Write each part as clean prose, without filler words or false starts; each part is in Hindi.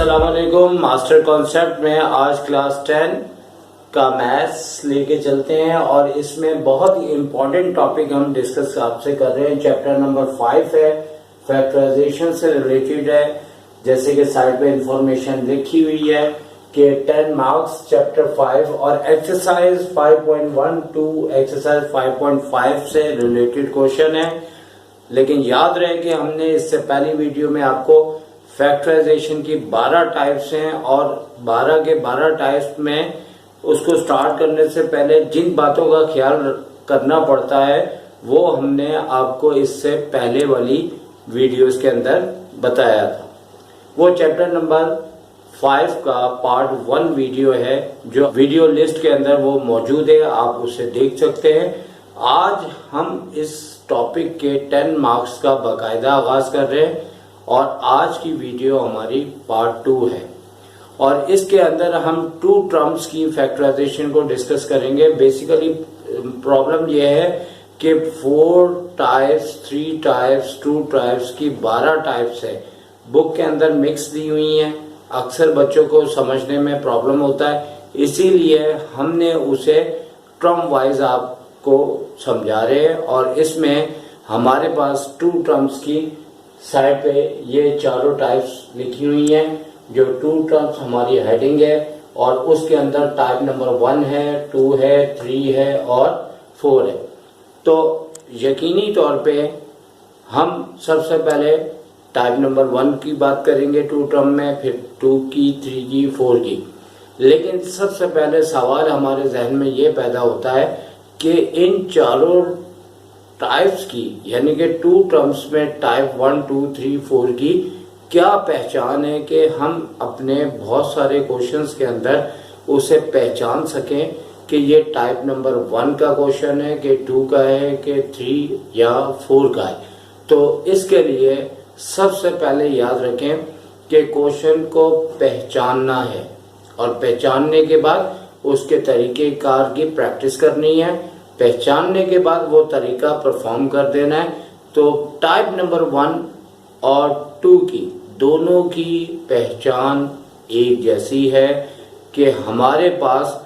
अस्सलाम वालेकुम। मास्टर कॉन्सेप्ट में आज क्लास 10 का मैथ्स लेके चलते हैं और इसमें बहुत ही इम्पोर्टेंट टॉपिक हम डिस्कस आपसे कर रहे हैं। चैप्टर नंबर 5 है, फैक्टराइजेशन से रिलेटेड है। जैसे कि साइड पे इंफॉर्मेशन लिखी हुई है कि 10 मार्क्स चैप्टर 5 और एक्सरसाइज 5.1 टू एक्सरसाइज 5.5 से रिलेटेड क्वेश्चन है। लेकिन याद रहे कि हमने इससे पहली वीडियो में आपको फैक्टराइजेशन की 12 टाइप्स हैं और 12 के 12 टाइप्स में उसको स्टार्ट करने से पहले जिन बातों का ख्याल करना पड़ता है वो हमने आपको इससे पहले वाली वीडियोस के अंदर बताया था। वो चैप्टर नंबर 5 का पार्ट 1 वीडियो है जो वीडियो लिस्ट के अंदर वो मौजूद है, आप उसे देख सकते हैं। आज हम इस टॉपिक के 10 मार्क्स का बाकायदा आगाज कर रहे हैं और आज की वीडियो हमारी पार्ट 2 है और इसके अंदर हम 2 टर्म्स की फैक्टराइजेशन को डिस्कस करेंगे। बेसिकली प्रॉब्लम यह है कि 4 टाइप्स, 3 टाइप्स, 2 टाइप्स की 12 टाइप्स है, बुक के अंदर मिक्स दी हुई हैं। अक्सर बच्चों को समझने में प्रॉब्लम होता है, इसीलिए हमने उसे टर्म वाइज आपको समझा रहे हैं। और इसमें हमारे पास 2 टर्म्स की साइड पे ये चारों टाइप्स लिखी हुई हैं। जो 2 टर्म्स हमारी हेडिंग है और उसके अंदर टाइप नंबर 1 है, 2 है, 3 है और 4 है। तो यकीनी तौर पे हम सबसे पहले टाइप नंबर 1 की बात करेंगे 2 टर्म में, फिर 2 की, 3 की, 4 की। लेकिन सबसे पहले सवाल हमारे जहन में ये पैदा होता है कि इन चारों टाइप्स की यानी कि 2 टर्म्स में टाइप 1, 2, 3, 4 की क्या पहचान है कि हम अपने बहुत सारे क्वेश्चंस के अंदर उसे पहचान सकें कि ये टाइप नंबर 1 का क्वेश्चन है कि 2 का है कि 3 या 4 का है। तो इसके लिए सबसे पहले याद रखें कि क्वेश्चन को पहचानना है और पहचानने के बाद उसके तरीकेकार की प्रैक्टिस करनी है। पहचानने के बाद वो तरीका परफॉर्म कर देना है। तो टाइप नंबर 1 और 2 की दोनों की पहचान एक जैसी है कि हमारे पास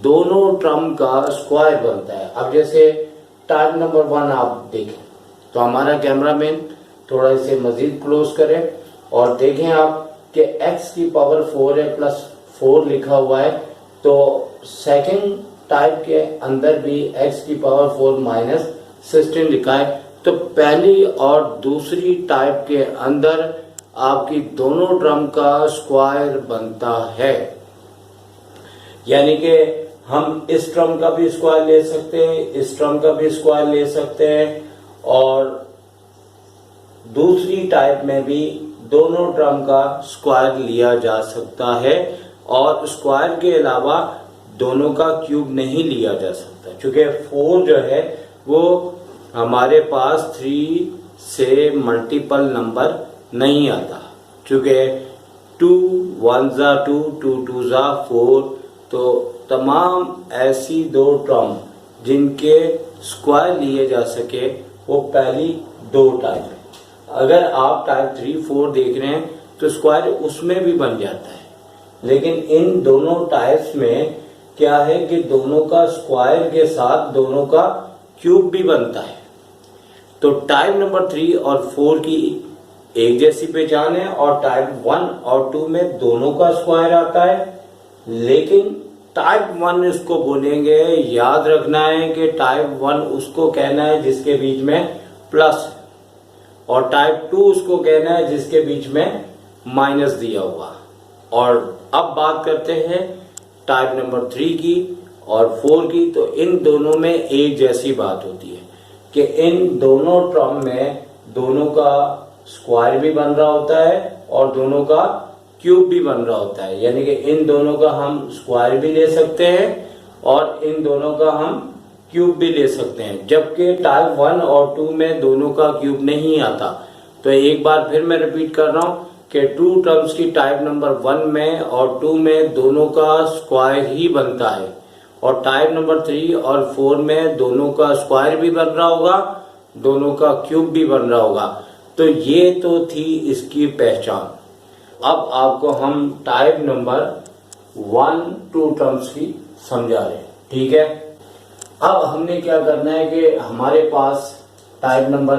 दोनों टर्म का स्क्वायर बनता है। अब जैसे टाइप नंबर 1 आप देखें तो हमारा कैमरामैन थोड़ा इसे मजीद क्लोज करें और देखें आप कि x की पावर 4 है प्लस 4 लिखा हुआ है। तो सेकंड टाइप के अंदर भी x की पावर 4 माइनस 16 लिखा है। तो पहली और दूसरी टाइप के अंदर आपकी दोनों टर्म का स्क्वायर बनता है, यानी कि हम इस टर्म का भी स्क्वायर ले सकते हैं, इस टर्म का भी स्क्वायर ले सकते हैं और दूसरी टाइप में भी दोनों टर्म का स्क्वायर लिया जा सकता है। और स्क्वायर के अलावा दोनों का क्यूब नहीं लिया जा सकता, क्योंकि 4 जो है वो हमारे पास 3 से मल्टीपल नंबर नहीं आता, क्योंकि 2 1 जा 2, 2 2 जा 4। तो तमाम ऐसी 2 टर्म जिनके स्क्वायर लिए जा सके वो पहली 2 टाइप है। अगर आप टाइप 3, 4 देख रहे हैं तो स्क्वायर उसमें भी बन जाता है, लेकिन इन दोनों टाइप्स में क्या है कि दोनों का स्क्वायर के साथ दोनों का क्यूब भी बनता है। तो टाइप नंबर 3 और 4 की एक जैसी पहचान है और टाइप 1 और 2 में दोनों का स्क्वायर आता है। लेकिन टाइप 1 इसको बोलेंगे, याद रखना है कि टाइप 1 उसको कहना है जिसके बीच में प्लस है और टाइप 2 उसको कहना है जिसके बीच में माइनस दिया हुआ। और अब बात करते हैं टाइप नंबर 3 की और 4 की। तो इन दोनों में एक जैसी बात होती है कि इन दोनों टर्म में दोनों का स्क्वायर भी बन रहा होता है और दोनों का क्यूब भी बन रहा होता है, यानी कि इन दोनों का हम स्क्वायर भी ले सकते हैं और इन दोनों का हम क्यूब भी ले सकते हैं। जबकि टाइप 1 और 2 में दोनों का क्यूब नहीं आता। तो एक बार फिर मैं रिपीट कर रहा हूं कि 2 टर्म्स की टाइप नंबर 1 में और 2 में दोनों का स्क्वायर ही बनता है और टाइप नंबर 3 और 4 में दोनों का स्क्वायर भी बन रहा होगा, दोनों का क्यूब भी बन रहा होगा। तो ये तो थी इसकी पहचान। अब आपको हम टाइप नंबर 1 2 टर्म्स की समझा रहे हैं, ठीक है। अब हमने क्या करना है कि हमारे पास टाइप नंबर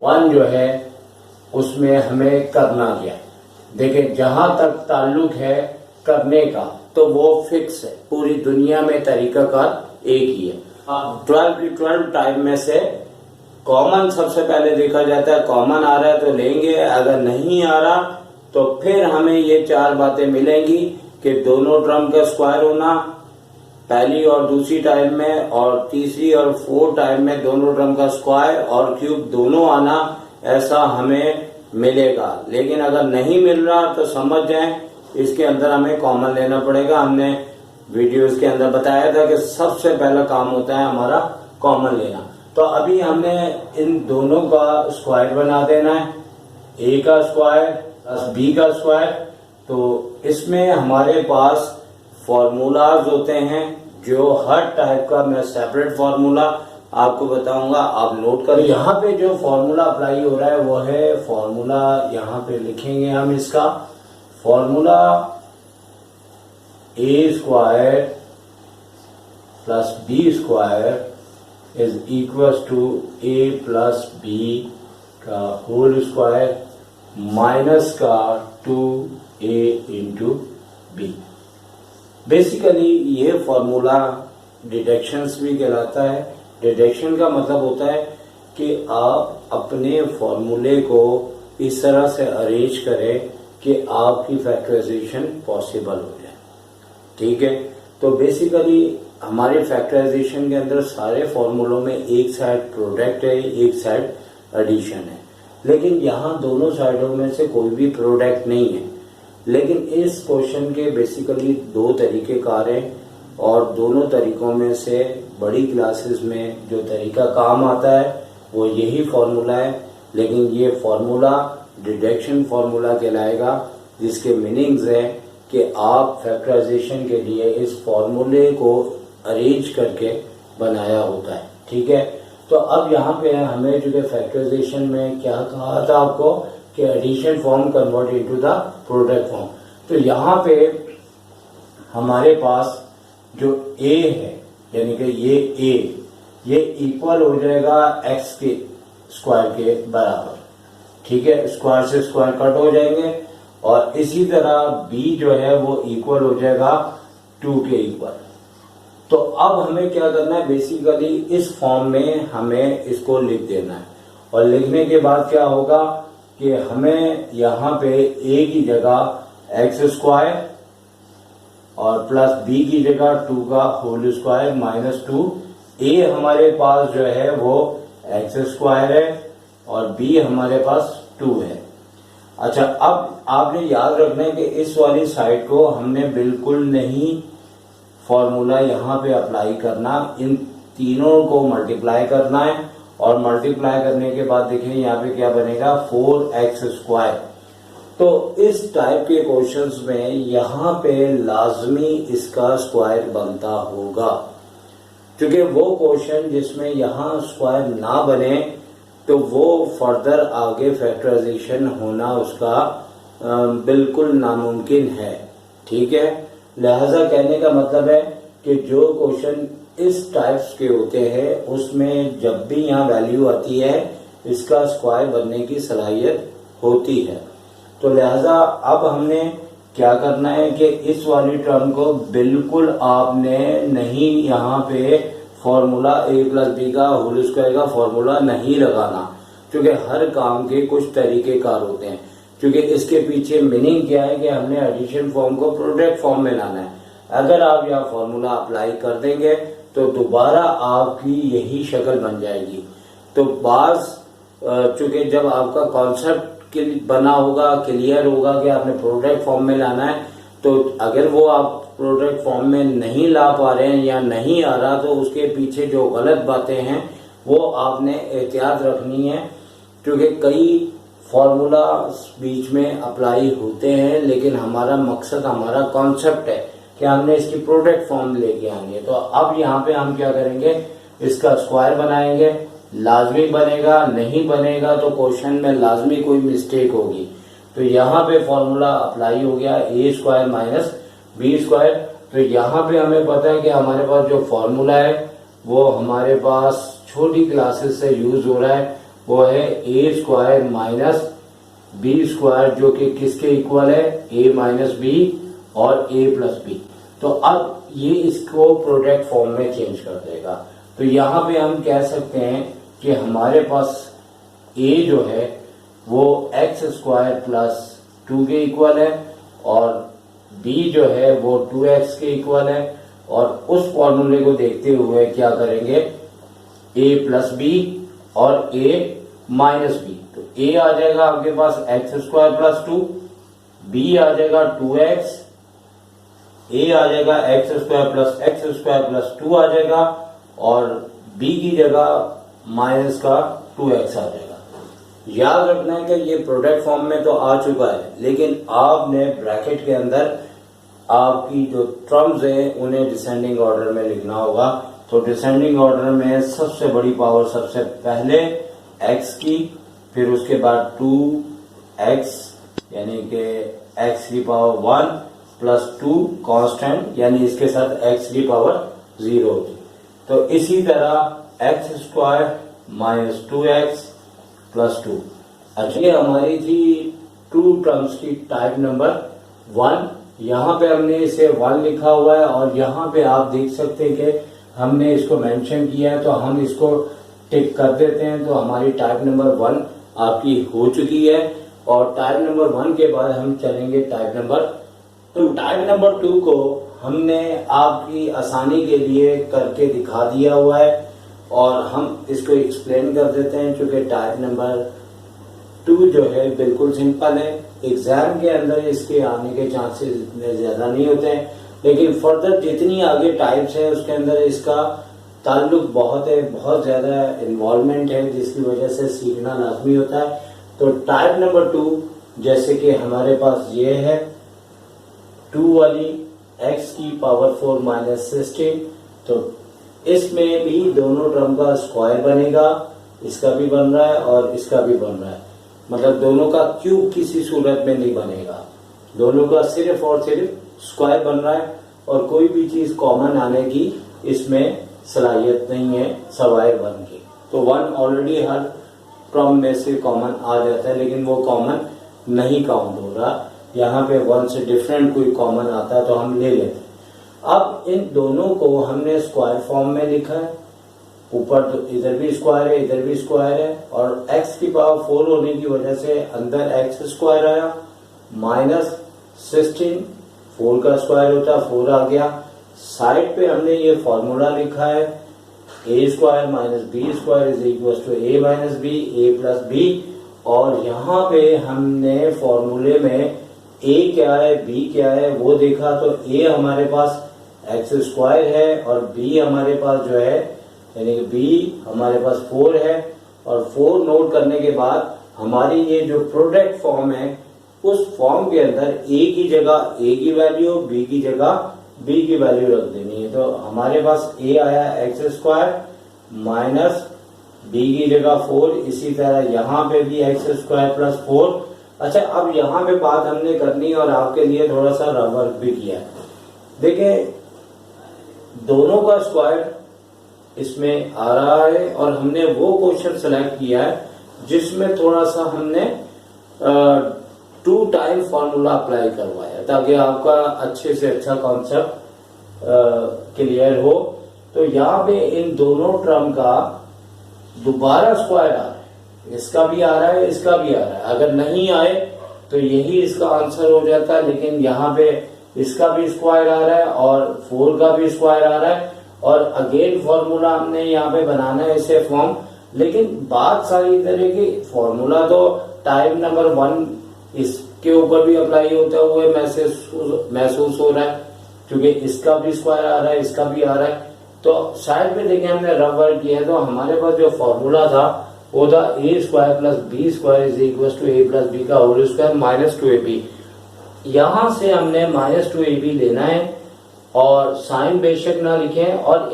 1 जो है उसमें हमें करना क्या है। देखिए, जहां तक ताल्लुक है करने का तो वो फिक्स है, पूरी दुनिया में तरीकाकार एक ही है। 12 की 12 टाइप में से कॉमन सबसे पहले देखा जाता है, कॉमन आ रहा है तो लेंगे, अगर नहीं आ रहा तो फिर हमें ये 4 बातें मिलेंगी कि दोनों टर्म का स्क्वायर होना पहली और दूसरी टाइम में, और तीसरी और फोर्थ टाइम में दोनों टर्म का स्क्वायर और क्यूब दोनों आना, ऐसा हमें मिलेगा। लेकिन अगर नहीं मिल रहा तो समझ जाएं इसके अंदर हमें कॉमन लेना पड़ेगा। हमने वीडियोस के अंदर बताया था कि सबसे पहला काम होता है हमारा कॉमन लेना। तो अभी हमने इन दोनों का स्क्वायर बना देना है, ए का स्क्वायर प्लस बी का स्क्वायर। तो इसमें हमारे पास फॉर्मूलाज होते हैं, जो हर टाइप का मैं सेपरेट फॉर्मूला आपको बताऊंगा, आप नोट करें। यहाँ पे जो फॉर्मूला अप्लाई हो रहा है वो है फॉर्मूला, यहाँ पे लिखेंगे हम इसका formula a square plus b square is equal to a plus b का होल स्क्वायर माइनस का 2a इंटू बी। बेसिकली ये फॉर्मूला डिडक्शंस भी कहलाता है। डिडक्शन का मतलब होता है कि आप अपने फॉर्मूले को इस तरह से अरेंज करें कि आपकी फैक्टराइजेशन पॉसिबल हो जाए, ठीक है। तो बेसिकली हमारे फैक्टराइजेशन के अंदर सारे फॉर्मूलों में एक साइड प्रोडक्ट है, एक साइड एडिशन है, लेकिन यहाँ दोनों साइडों में से कोई भी प्रोडक्ट नहीं है। लेकिन इस क्वेश्चन के बेसिकली 2 तरीके कार हैं, और दोनों तरीकों में से बड़ी क्लासेस में जो तरीका काम आता है वो यही फॉर्मूला है। लेकिन ये फॉर्मूला डिडक्शन फॉर्मूला कहलाएगा, जिसके मीनिंग्स है कि आप फैक्टराइजेशन के लिए इस फॉर्मूले को अरेंज करके बनाया होता है, ठीक है। तो अब यहाँ पे हमें जो फैक्टराइजेशन में क्या कहा था आपको कि addition form convert into the product form. तो यहाँ पे हमारे पास जो a है, यानी कि ये इक्वल हो जाएगा x के स्क्वायर के बराबर, ठीक है। स्क्वायर से स्क्वायर कट हो जाएंगे, और इसी तरह b जो है वो इक्वल हो जाएगा 2 के इक्वल। तो अब हमें क्या करना है, बेसिकली इस फॉर्म में हमें इसको लिख देना है, और लिखने के बाद क्या होगा कि हमें यहाँ पे a की जगह एक्स स्क्वायर और प्लस b की जगह 2 का होल स्क्वायर माइनस 2। a हमारे पास जो है वो एक्स स्क्वायर है और b हमारे पास 2 है। अच्छा, अब आपने याद रखना है कि इस वाली साइड को हमने बिल्कुल नहीं फॉर्मूला यहाँ पे अप्लाई करना, इन तीनों को मल्टीप्लाई करना है, और मल्टीप्लाई करने के बाद देखिए यहाँ पे क्या बनेगा 4x स्क्वायर। तो इस टाइप के क्वेश्चंस में यहाँ पे लाजमी इसका स्क्वायर बनता होगा, क्योंकि वो क्वेश्चन जिसमें यहाँ स्क्वायर ना बने तो वो फर्दर आगे फैक्टराइजेशन होना उसका बिल्कुल नामुमकिन है, ठीक है। लिहाजा कहने का मतलब है कि जो क्वेश्चन इस टाइप्स के होते हैं उसमें जब भी यहाँ वैल्यू आती है इसका स्क्वायर बनने की सलाहियत होती है। तो लिहाजा अब हमने क्या करना है कि इस वाली टर्म को बिल्कुल आपने नहीं यहाँ पे फॉर्मूला a प्लस बी का होल स्क्वायर का फॉर्मूला नहीं लगाना, क्योंकि हर काम के कुछ तरीके कार होते हैं। क्योंकि इसके पीछे मीनिंग क्या है कि हमने एडिशन फॉर्म को प्रोडक्ट फॉर्म में लाना है। अगर आप यहाँ फॉर्मूला अप्लाई कर देंगे तो दोबारा आपकी यही शक्ल बन जाएगी। तो बाज चूंकि जब आपका कॉन्सेप्ट बना होगा, क्लियर होगा कि आपने प्रोडक्ट फॉर्म में लाना है, तो अगर वो आप प्रोडक्ट फॉर्म में नहीं ला पा रहे हैं या नहीं आ रहा, तो उसके पीछे जो गलत बातें हैं वो आपने एहतियात रखनी है। क्योंकि कई फॉर्मूला बीच में अप्लाई होते हैं, लेकिन हमारा मकसद, हमारा कॉन्सेप्ट है कि हमने इसकी प्रोडक्ट फॉर्म लेके आएंगे। तो अब यहाँ पे हम क्या करेंगे, इसका स्क्वायर बनाएंगे। लाजमी बनेगा, नहीं बनेगा तो क्वेश्चन में लाजमी कोई मिस्टेक होगी। तो यहाँ पे फॉर्मूला अप्लाई हो गया ए स्क्वायर माइनस बी स्क्वायर। तो यहाँ पे हमें पता है कि हमारे पास जो फॉर्मूला है वो हमारे पास छोटी क्लासेस से यूज हो रहा है, वो है ए स्क्वायर माइनस बी स्क्वायर, जो कि किसके इक्वल है, ए माइनस बी और ए प्लस बी। तो अब ये इसको प्रोडक्ट फॉर्म में चेंज कर देगा। तो यहाँ पे हम कह सकते हैं कि हमारे पास ए जो है वो एक्स स्क्वायर प्लस 2 के इक्वल है और बी जो है वो 2x के इक्वल है। और उस फॉर्मूले को देखते हुए क्या करेंगे, a प्लस बी और a माइनस बी। तो a आ जाएगा आपके पास एक्स स्क्वायर प्लस 2, b आ जाएगा 2x, a आ जाएगा एक्स स्क्वायर प्लस 2 आ जाएगा और b की जगह माइनस का 2x आ जाएगा। याद रखना है कि ये प्रोडक्ट फॉर्म में तो आ चुका है, लेकिन आपने ब्रैकेट के अंदर आपकी जो टर्म्स हैं उन्हें डिसेंडिंग ऑर्डर में लिखना होगा। तो डिसेंडिंग ऑर्डर में सबसे बड़ी पावर सबसे पहले x की, फिर उसके बाद 2x यानी कि x की पावर 1 प्लस 2 कांस्टेंट यानी इसके साथ x की पावर 0 होगी। तो इसी तरह x square minus 2x plus 2। अच्छा, ये हमारी थी 2 टर्म्स की टाइप नंबर 1। यहाँ पे हमने इसे 1 लिखा हुआ है और यहाँ पे आप देख सकते हैं कि हमने इसको मेंशन किया है, तो हम इसको टिक कर देते हैं। तो हमारी टाइप नंबर 1 आपकी हो चुकी है और टाइप नंबर 1 के बाद हम चलेंगे टाइप नंबर 2। टाइप नंबर 2 को हमने आपकी आसानी के लिए करके दिखा दिया हुआ है और हम इसको एक्सप्लेन कर देते हैं, क्योंकि टाइप नंबर 2 जो है बिल्कुल सिंपल है। एग्जाम के अंदर इसके आने के चांसेस इतने ज्यादा नहीं होते हैं, लेकिन फर्दर जितनी आगे टाइप्स है उसके अंदर इसका ताल्लुक बहुत है, बहुत ज्यादा इन्वॉल्वमेंट है, जिसकी वजह से सीखना लाजमी होता है। तो टाइप नंबर 2 जैसे कि हमारे पास ये है 2 वाली x की पावर 4 माइनस 16, तो इसमें भी दोनों टर्म का स्क्वायर बनेगा, इसका भी बन रहा है और इसका भी बन रहा है, मतलब दोनों का क्यूब किसी सूरत में नहीं बनेगा, दोनों का सिर्फ और सिर्फ स्क्वायर बन रहा है और कोई भी चीज कॉमन आने की इसमें सलाहियत नहीं है सवाए 1 की। तो 1 ऑलरेडी हर टर्म में से कॉमन आ जाता है, लेकिन वो कॉमन नहीं काउंट हो रहा। यहाँ पे 1 से डिफरेंट कोई कॉमन आता है तो हम ले लेते हैं। अब इन दोनों को हमने स्क्वायर फॉर्म में लिखा है, ऊपर तो इधर भी स्क्वायर है इधर भी स्क्वायर है और x की पावर 4 होने की वजह से अंदर x स्क्वायर आया माइनस 16, 4 का स्क्वायर होता है 4 आ गया। साइड पे हमने ये फॉर्मूला लिखा है a square minus b square is equal to a minus b a plus b. और यहाँ पे हमने फॉर्मूले में a क्या है b क्या है वो देखा, तो a हमारे पास x स्क्वायर है और b हमारे पास जो है यानी कि b हमारे पास 4 है। और 4 नोट करने के बाद हमारी ये जो प्रोडक्ट फॉर्म है उस फॉर्म के अंदर a की जगह a की वैल्यू, b की जगह b की वैल्यू रख देनी है। तो हमारे पास a आया x स्क्वायर माइनस b की जगह 4, इसी तरह यहाँ पे भी x स्क्वायर प्लस 4। अच्छा, अब यहाँ पे बात हमने करनी और आपके लिए थोड़ा सा रफ वर्क भी किया है। देखिए, दोनों का स्क्वायर इसमें आ रहा है और हमने वो क्वेश्चन सेलेक्ट किया है जिसमें थोड़ा सा हमने 2 टाइम फॉर्मूला अप्लाई करवाया ताकि आपका अच्छे से अच्छा कॉन्सेप्ट क्लियर हो। तो यहाँ पे इन दोनों टर्म का दोबारा स्क्वायर आ रहा है, इसका भी आ रहा है इसका भी आ रहा है। अगर नहीं आए तो यही इसका आंसर हो जाता है, लेकिन यहाँ पे इसका भी स्क्वायर आ रहा है और 4 का भी स्क्वायर आ रहा है और अगेन फॉर्मूला हमने यहाँ पे बनाना है इसे फॉर्म। लेकिन बात सारी इधर है कि फॉर्मूला तो टाइप नंबर 1 इसके ऊपर भी अप्लाई होता हुए महसूस हो रहा है, क्योंकि इसका भी स्क्वायर आ रहा है इसका भी आ रहा है। तो साइड पे देखें हमने रफ वर्क किया है, तो हमारे पास जो फॉर्मूला था वो था a square plus b square is equal to a plus b का होल स्क्वायर माइनस 2ab। यहाँ से हमने माइनस 2ab लेना है और साइन बेशक ना लिखें, और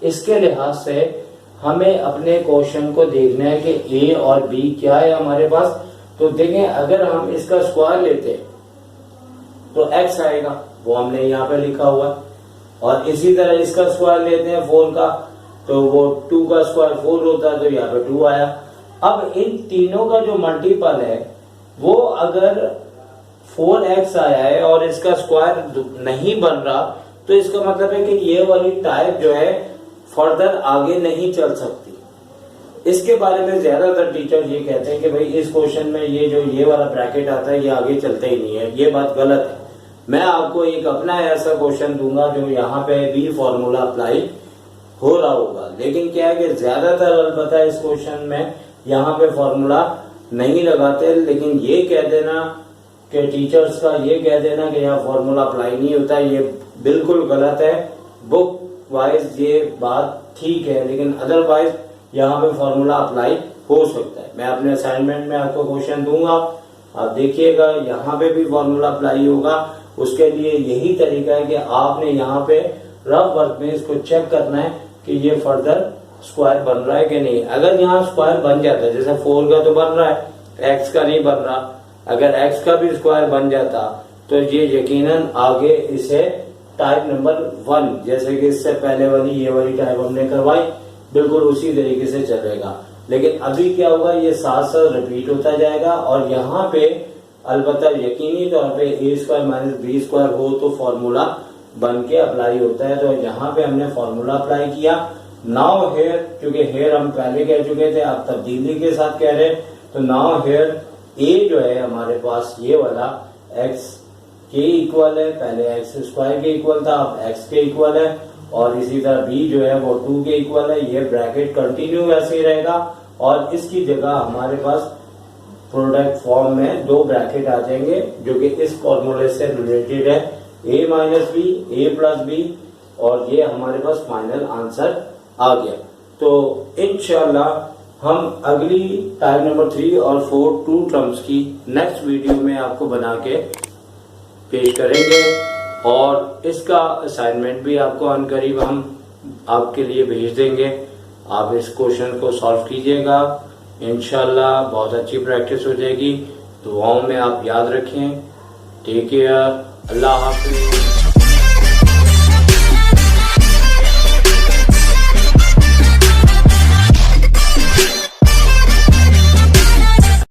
इसके लिहाज से हमें अपने क्वेश्चन को देखना है कि ए और बी क्या है हमारे पास। तो देखें अगर हम इसका स्क्वायर लेते हैं तो x आएगा, वो हमने यहाँ पे लिखा हुआ है। और इसी तरह इसका स्क्वायर लेते हैं 4 का, तो वो 2 का स्क्वायर 4 होता है, तो यहाँ पे 2 आया। अब इन तीनों का जो मल्टीपल है वो अगर 4x आया है और इसका स्क्वायर नहीं बन रहा, तो इसका मतलब है कि ये वाली टाइप जो है फर्दर आगे नहीं चल सकती। इसके बारे में ज्यादातर टीचर ये कहते हैं कि भाई इस क्वेश्चन में ये वाला ब्रैकेट आता है ये आगे चलता ही नहीं है, ये बात गलत है। मैं आपको एक अपना ऐसा क्वेश्चन दूंगा जो यहाँ पे भी फॉर्मूला अप्लाई हो रहा होगा, लेकिन क्या है कि ज्यादातर अलबत्ता इस क्वेश्चन में यहाँ पे फॉर्मूला नहीं लगाते, लेकिन ये कह देना कि टीचर्स का ये कह देना कि यहाँ फॉर्मूला अप्लाई नहीं होता, ये बिल्कुल गलत है। बुक वाइज ये बात ठीक है, लेकिन अदरवाइज यहाँ पे फॉर्मूला अप्लाई हो सकता है। मैं अपने असाइनमेंट में आपको क्वेश्चन दूंगा, आप देखिएगा यहाँ पे भी फॉर्मूला अप्लाई होगा। उसके लिए यही तरीका है कि आपने यहाँ पे रफ वर्क में इसको चेक करना है कि ये फर्दर स्क्वायर बन रहा है कि नहीं। अगर यहाँ स्क्वायर बन जाता है, जैसे 4 का तो बन रहा है, x का नहीं बन रहा, अगर x का भी स्क्वायर बन जाता तो ये यकीनन आगे इसे टाइप नंबर 1, जैसे कि इससे पहले वाली ये वाली टाइप हमने करवाई, बिल्कुल उसी तरीके से चलेगा। लेकिन अभी क्या होगा, ये साथ साथ रिपीट होता जाएगा और यहाँ पे अलबत्ता यकीनी तौर पे a² - b² हो तो फॉर्मूला बन के अप्लाई होता है। तो यहाँ पे हमने फॉर्मूला अप्लाई किया। नाउ हेयर, क्योंकि हेयर हम पहले कह चुके थे, आप तब्दीली के साथ कह रहे हैं, तो नाउ हेयर a जो है हमारे पास ये वाला x के इक्वल है, पहले x² के इक्वल था, अब x के इक्वल है। और इसी तरह b जो है वो 2 के इक्वल है। ये ब्रैकेट कंटिन्यू वैसे ही रहेगा और इसकी जगह हमारे पास प्रोडक्ट फॉर्म में 2 ब्रैकेट आ जाएंगे जो कि इस फॉर्मूले से रिलेटेड है, a - b, a + b, और ये हमारे पास फाइनल आंसर आ गया। तो इंशाल्लाह हम अगली टाइप नंबर 3 और 4 2 टर्म्स की नेक्स्ट वीडियो में आपको बना के पेश करेंगे और इसका असाइनमेंट भी आपको अनकरीब हम आपके लिए भेज देंगे। आप इस क्वेश्चन को सॉल्व कीजिएगा, इंशाल्लाह बहुत अच्छी प्रैक्टिस हो जाएगी। दुआओं में आप याद रखें। टेक केयर, अल्लाह हाफिज़।